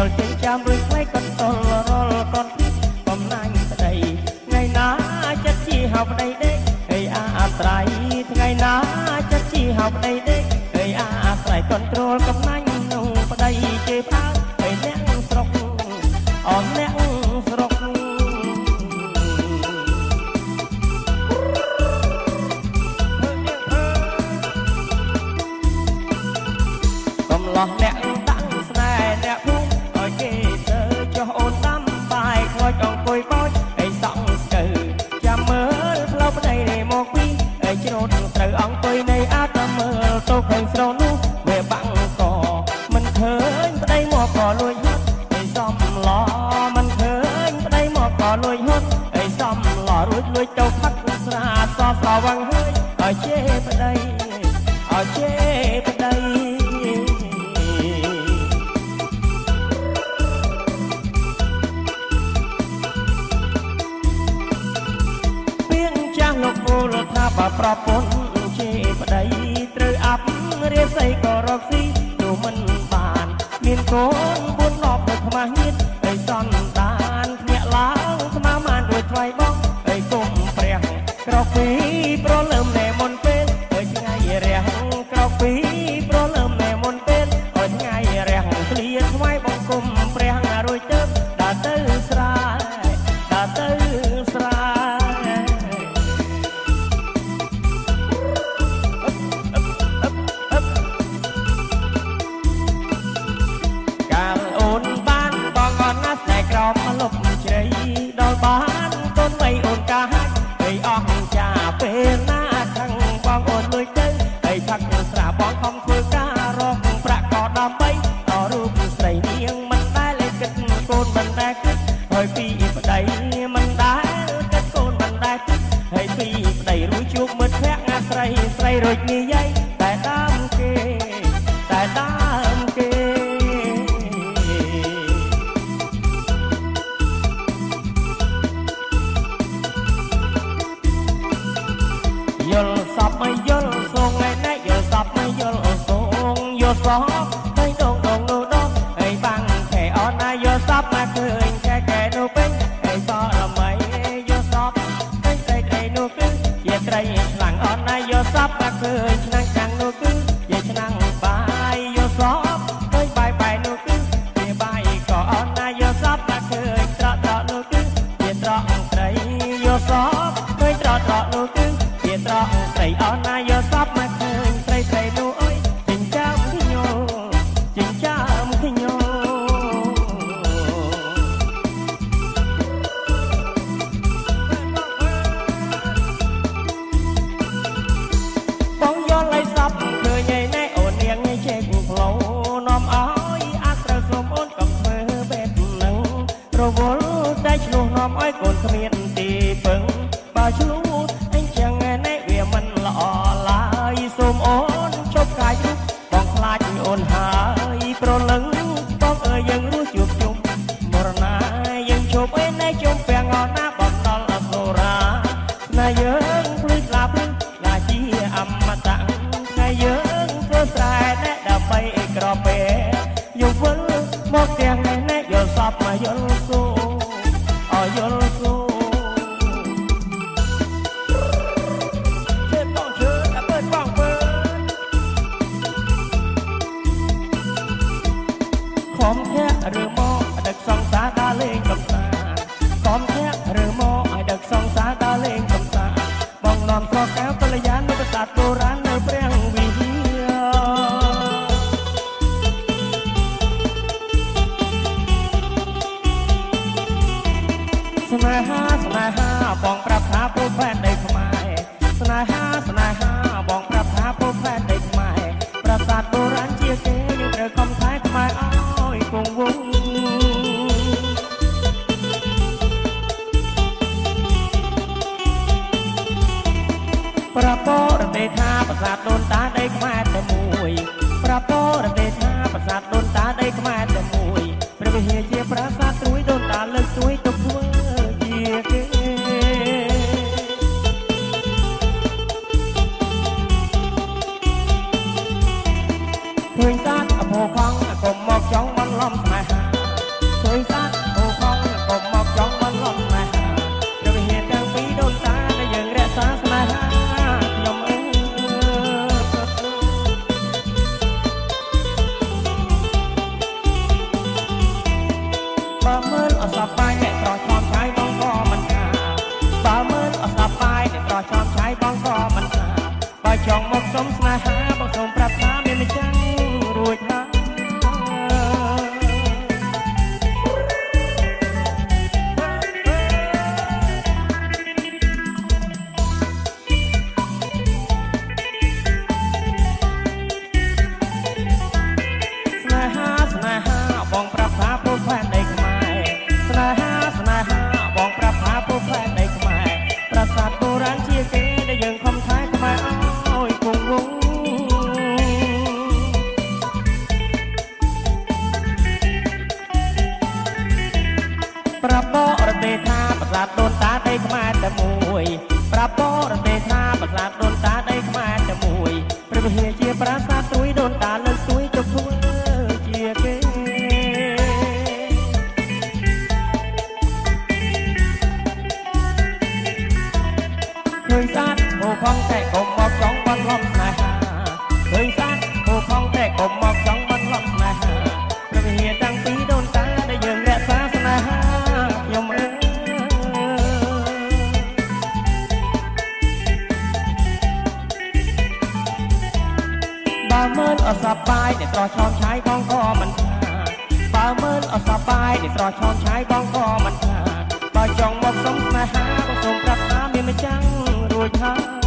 យល់ចេញចាំរួចថ្លៃកត់តលរលកត់កំណាញ់ប្តីថ្ងៃណាចិត្តជាហៅប្តីដេកហើយអាស្រ័យថ្ងៃណាចិត្តជាហៅប្តីដេកហើយអាស្រ័យកន្ត្រូលកំណាញ់នោះប្តីជេរផ្អើលហើយអ្នកស្រុកអមអ្នកស្រុកកំឡោះអ្នកតាំងស្នេហ៍អ្នកភូមិឲ្យគេទៅចុះអូនតាមបាយខ្លោចអង្គុយបោចឲ្យសង់ស្កើចាំមើលផ្លូវប្តីនេះមកពីឲ្យជ្រូតត្រូវអង្គុយនៃអាតមើលទៅឃើញស្រោនោះវាបាំងកមិនឃើញប្តីមកក៏លួចហត់ឲ្យសំឡមិនឃើញប្តីមកក៏លួចហត់ឲ្យសំឡរួចលួចទៅផឹកស្រាសស្រវឹងហើយឲ្យជេរប្តីឲ្យជេរប្តីលោកពូលថាបើប្រពន្ធជាប្តីត្រូវអាប់រាសីក៏រកស៊ីនោះមិនបានមានកូន4 10ទៅខ្មាស់ញៀតឲ្យសន្តានភ្នាក់ឡើងស្មាមានរួចថ្លៃបងឲ្យគុំព្រះក្រោកពីប្រលើមណែមុនពេលឲ្យថ្ងៃរះក្រោកពីប្រលើមណែមុនពេលឲ្យថ្ងៃរះឃ្លាថ្វាយបង្គំព្រះរួចទៅដើរទៅស្រែដើរទៅស្រែលុបជ្រៃដល់បានកូនបីអូនកាហាច់ឲ្យអស់ចាពេលណាខាងបងអូនលួចទៅឲ្យផឹកស្រាបងខំធ្វើការរកប្រាក់ក៏ដើម្បីអរូបស្រីនាងមិនដែលគិតកូនមិនដែលគិតហើយពីប្តីមិនដែលគិតកូនមិនដែលគិតហើយពីប្តីរួចជួបមិត្តភក្តិស្រីស្រីរួចនិយាយតែតាមគេតែតាមគេយល់សពមិនយល់សងឯណែយល់សពមិនយល់សងយល់សពតែដងដងនោះដងឲ្យបាំងខែអនណាយល់សពមកឃើញខែកែនោះពេញឲ្យសល្មីយល់សពតែត្រីនោះគឺជាត្រីខ្លាំងអនណាយល់សពមកឃើញឆ្នាំងចាំងនោះគឺជាឆ្នាំងបាយយល់សពឃើញបាយនោះគឺជាបាយក៏អនណាយល់សពមកឃើញត្រកនោះគឺជាត្រកត្រីយល់សពឃើញត្រកនោះត្រង់ស្រីអនណាយល់សពមកឃើញស្រីស្រីនោះអើយចិញ្ចាំខ្ញុំចិញ្ចាំខ្ញុំបងយល់ឲ្យសពឃើញឯណែអូននាងចេកផ្លូវនាំឲ្យអាស្រ័យសុំអូនកុំធ្វើបែបហ្នឹងរវល់តែឆ្លោះនាំឲ្យកូនគ្មានទីពឹងបើឆ្លោះមិនល្អឡើយសូមអូនជប់កាយរូបបងខ្លាចអូនហើយប្រលឹងបងអើយយើងរស់ជួបជុំមរណាយើងជប់ឯណែជុំពាំងអណាបងដល់អសូរាណាយើងភ្លឺស្លាប់ណាជាអមតៈថ្ងៃយើងធ្វើស្រែណែដើម្បីក្រពេយល់វិលមកទាំងណែយល់សពមកយល់សូអយល់សូខំធាក់ឬមកដឹកសង្សារដើរលេងកំសាន្តខំធាក់ឬមកឲ្យដឹកសង្សារដើរលេងកំសាន្តបងនាំប្រកែវកល្យាននៅប្រាសាទបុរាណនៅព្រះវិហារស្នេហាស្នេហាបងប្រាប់ថាពូផែនដីខ្មែរស្នេហាស្នេហាបងប្រាប់ថាពូផែនដីខ្មែរប្រាសាទបុរាណជាគេយើងត្រូវខំថែខ្មែរឲ្យគង់វង្សប្រពរទេថាប្រាសាទដូនតាដីខ្មែរតែមួយប្រពរទេថាប្រាសាទដូនតាដីខ្មែរតែមួយព្រះវិហារជាប្រាសាទត្រួយដូនតាលើកទួយទុកធ្វើជាគេឃើញសាទអភោខំកុំមកចង់បន្លំស្នេហា สบายเด็ดรอชอมใช้บ้องก็มันขาดบ่าวเมินเอาสบายเด็ดรอชอมใช้บ้องก็มันขาดบ่าวจองบอกสมมาหาบ่สมปรับหาไม่มาจังรวยไทย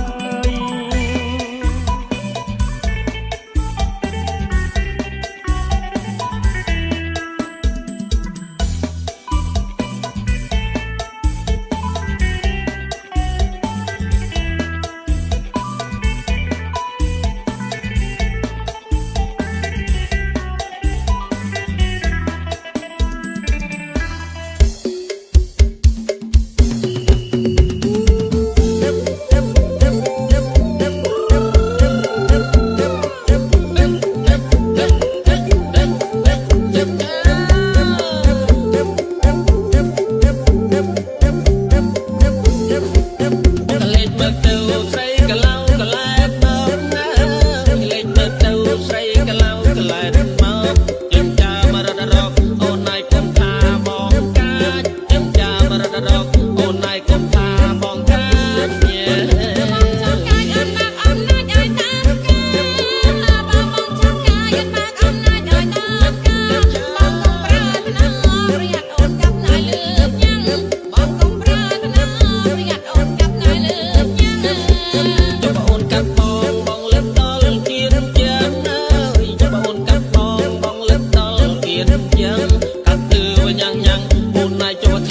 Hãy subscribe cho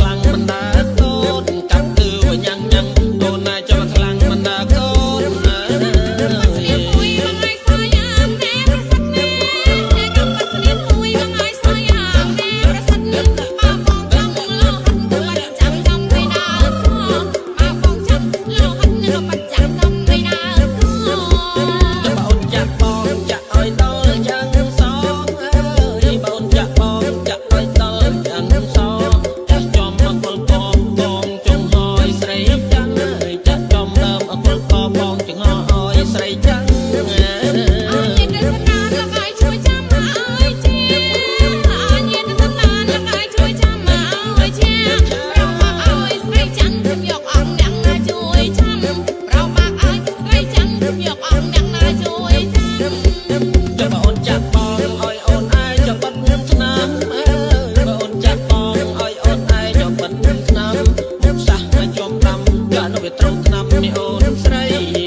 kênh Ghiền Mì Gõ để không bỏ lỡ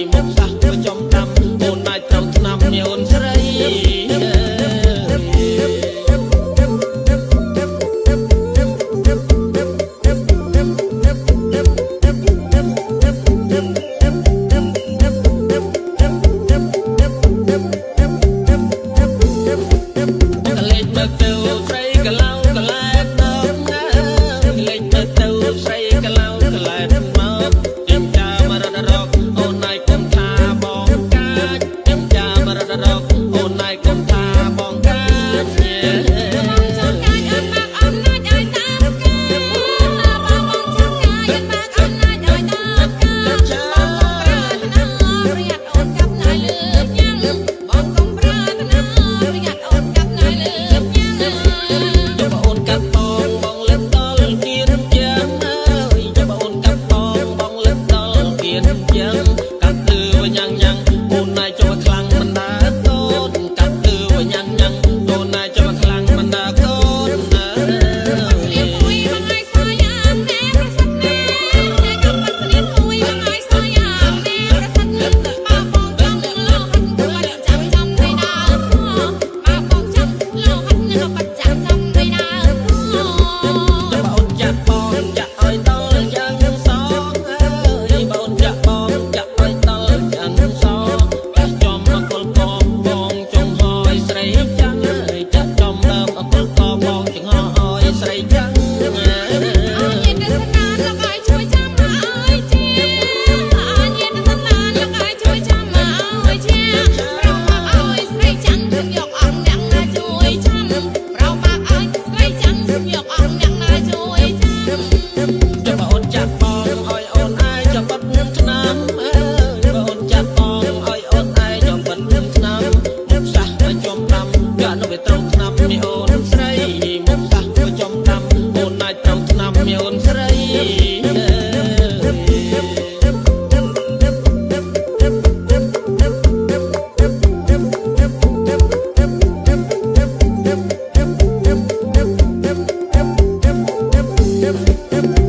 Yep.